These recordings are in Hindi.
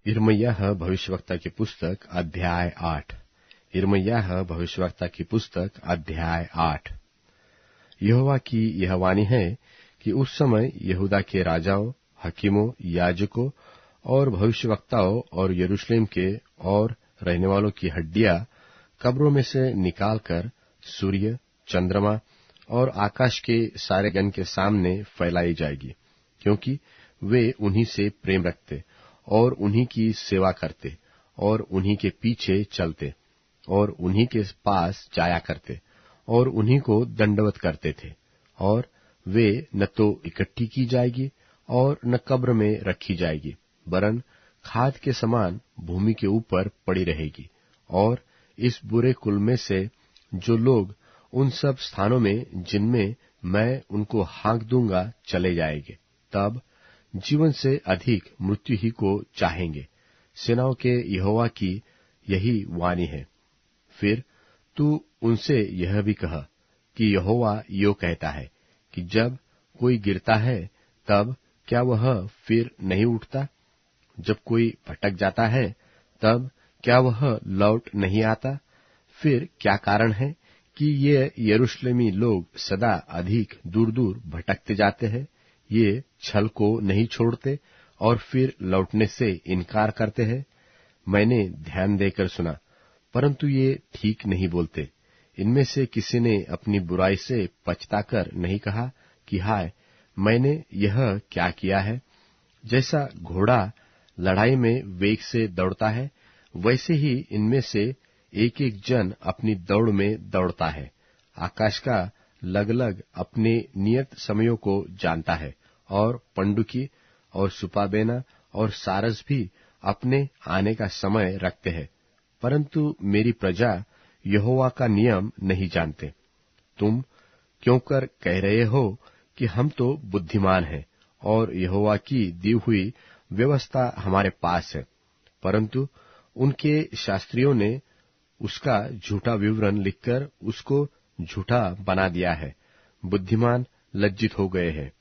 यिर्मयाह भविष्यवक्ता की पुस्तक अध्याय 8। यिर्मयाह भविष्यवक्ता की पुस्तक अध्याय 8। यहोवा की यह वाणी है कि उस समय यहूदा के राजाओं, हकीमों, याजकों और भविष्यवक्ताओं और यरूशलेम के और रहने वालों की हड्डियां कब्रों में से निकालकर सूर्य, चंद्रमा और आकाश के सारे गण के सामने फैलाई जाएगी, क्योंकि वे उन्हीं से प्रेम रखते और उन्हीं की सेवा करते और उन्हीं के पीछे चलते और उन्हीं के पास जाया करते और उन्हीं को दंडवत करते थे। और वे न तो इकट्ठी की जाएगी और न कब्र में रखी जाएगी, वरन खाद के समान भूमि के ऊपर पड़ी रहेगी। और इस बुरे कुल में से जो लोग उन सब स्थानों में जिनमें मैं उनको हाँक दूंगा चले जाएंगे, तब जीवन से अधिक मृत्यु ही को चाहेंगे। सेनाओं के यहोवा की यही वाणी है। फिर तू उनसे यह भी कह कि यहोवा यो कहता है कि जब कोई गिरता है तब क्या वह फिर नहीं उठता? जब कोई भटक जाता है तब क्या वह लौट नहीं आता? फिर क्या कारण है कि ये यरूशलेमी लोग सदा अधिक दूर दूर भटकते जाते हैं? ये छल को नहीं छोड़ते और फिर लौटने से इनकार करते हैं। मैंने ध्यान देकर सुना, परंतु ये ठीक नहीं बोलते। इनमें से किसी ने अपनी बुराई से पछताकर नहीं कहा कि हाय, मैंने यह क्या किया है। जैसा घोड़ा लड़ाई में वेग से दौड़ता है, वैसे ही इनमें से एक एक जन अपनी दौड़ में दौड़ता है। आकाश का लगलग अपने नियत समयों को जानता है, और पंडुकी और सुपाबेना और सारस भी अपने आने का समय रखते हैं, परंतु मेरी प्रजा यहोवा का नियम नहीं जानते। तुम क्यों कर कह रहे हो कि हम तो बुद्धिमान हैं और यहोवा की दी हुई व्यवस्था हमारे पास है, परंतु उनके शास्त्रियों ने उसका झूठा विवरण लिखकर उसको झूठा बना दिया है। बुद्धिमान लज्जित हो गए हैं,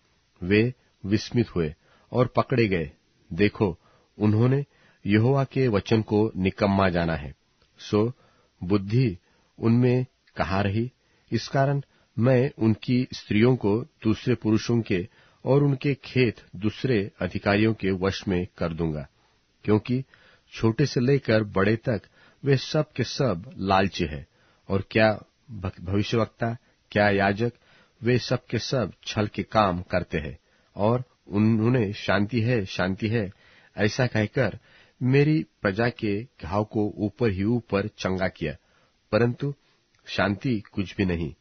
वे विस्मित हुए और पकड़े गए। देखो, उन्होंने यहोवा के वचन को निकम्मा जाना है, सो बुद्धि उनमें कहाँ रही? इस कारण मैं उनकी स्त्रियों को दूसरे पुरुषों के और उनके खेत दूसरे अधिकारियों के वश में कर दूंगा, क्योंकि छोटे से लेकर बड़े तक वे सब के सब लालची है। और क्या भविष्यवक्ता, क्या याजक, वे सब के सब छल के काम करते हैं। और उन्होंने शांति है ऐसा कहकर मेरी प्रजा के घाव को ऊपर ही ऊपर चंगा किया, परंतु शांति कुछ भी नहीं।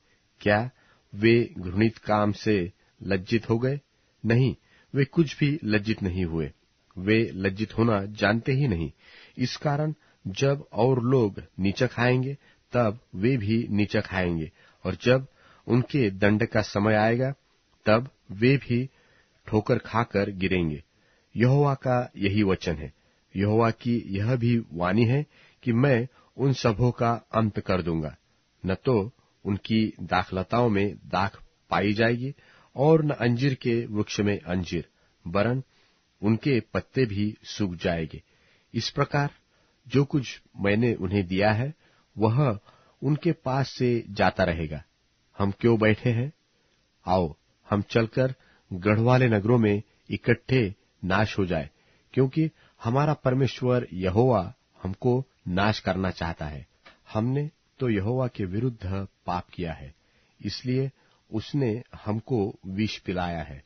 क्या वे घृणित काम से लज्जित हो गए? नहीं, वे कुछ भी लज्जित नहीं हुए। वे लज्जित होना जानते ही नहीं। इस कारण जब और लोग नीचा खाएंगे तब वे भी नीचा खाएंगे, और जब उनके दंड का समय आएगा तब वे भी ठोकर खाकर गिरेंगे। यहोवा का यही वचन है। यहोवा की यह भी वाणी है कि मैं उन सबों का अंत कर दूंगा। न तो उनकी दाखलताओं में दाख पाई जाएगी और न अंजीर के वृक्ष में अंजीर, वरन उनके पत्ते भी सूख जाएंगे। इस प्रकार जो कुछ मैंने उन्हें दिया है वह उनके पास से जाता रहेगा। हम क्यों बैठे हैं? आओ, हम चलकर गढ़वाले नगरों में इकट्ठे नाश हो जाए, क्योंकि हमारा परमेश्वर यहोवा हमको नाश करना चाहता है। हमने तो यहोवा के विरुद्ध पाप किया है, इसलिए उसने हमको विष पिलाया है।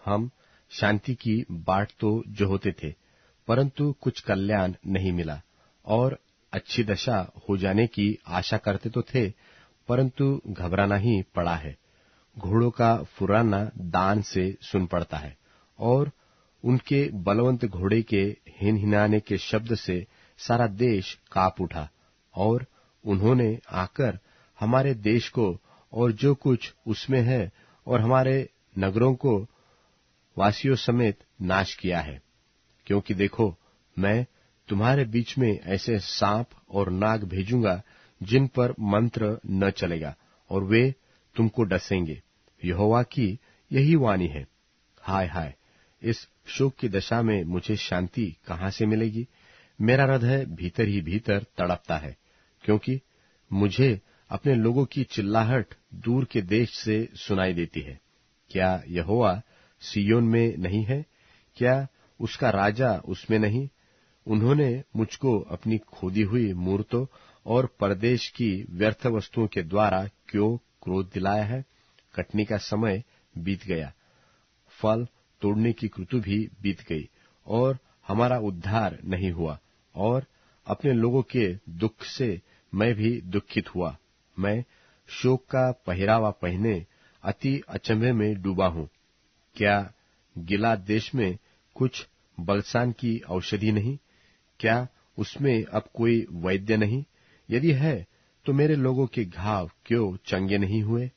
हम शांति की बाट तो जोहते थे, परंतु कुछ कल्याण नहीं मिला, और अच्छी दशा हो जाने की आशा करते तो थे, परंतु घबराना ही पड़ा है। घोड़ों का फुराना दान से सुन पड़ता है, और उनके बलवंत घोड़े के हिनहिनाने के शब्द से सारा देश कांप उठा। और उन्होंने आकर हमारे देश को और जो कुछ उसमें है और हमारे नगरों को वासियों समेत नाश किया है। क्योंकि देखो, मैं तुम्हारे बीच में ऐसे सांप और नाग भेजूंगा जिन पर मंत्र न चलेगा, और वे तुमको डसेंगे। यहोवा की यही वाणी है। हाय हाय, इस शोक की दशा में मुझे शांति कहां से मिलेगी? मेरा हृदय भीतर ही भीतर तड़पता है, क्योंकि मुझे अपने लोगों की चिल्लाहट दूर के देश से सुनाई देती है। क्या यहोवा सिय्योन में नहीं है? क्या उसका राजा उसमें नहीं? उन्होंने मुझको अपनी खोदी हुई मूर्तों और परदेश की व्यर्थ वस्तुओं के द्वारा क्यों क्रोध दिलाया है? कटनी का समय बीत गया, फल तोड़ने की ऋतु भी बीत गई, और हमारा उद्धार नहीं हुआ। और अपने लोगों के दुख से मैं भी दुखित हुआ। मैं शोक का पहरावा पहने अति अचंभे में डूबा हूं। क्या गिलाद देश में कुछ बलसान की औषधि नहीं? क्या उसमें अब कोई वैद्य नहीं? यदि है तो मेरे लोगों के घाव क्यों चंगे नहीं हुए?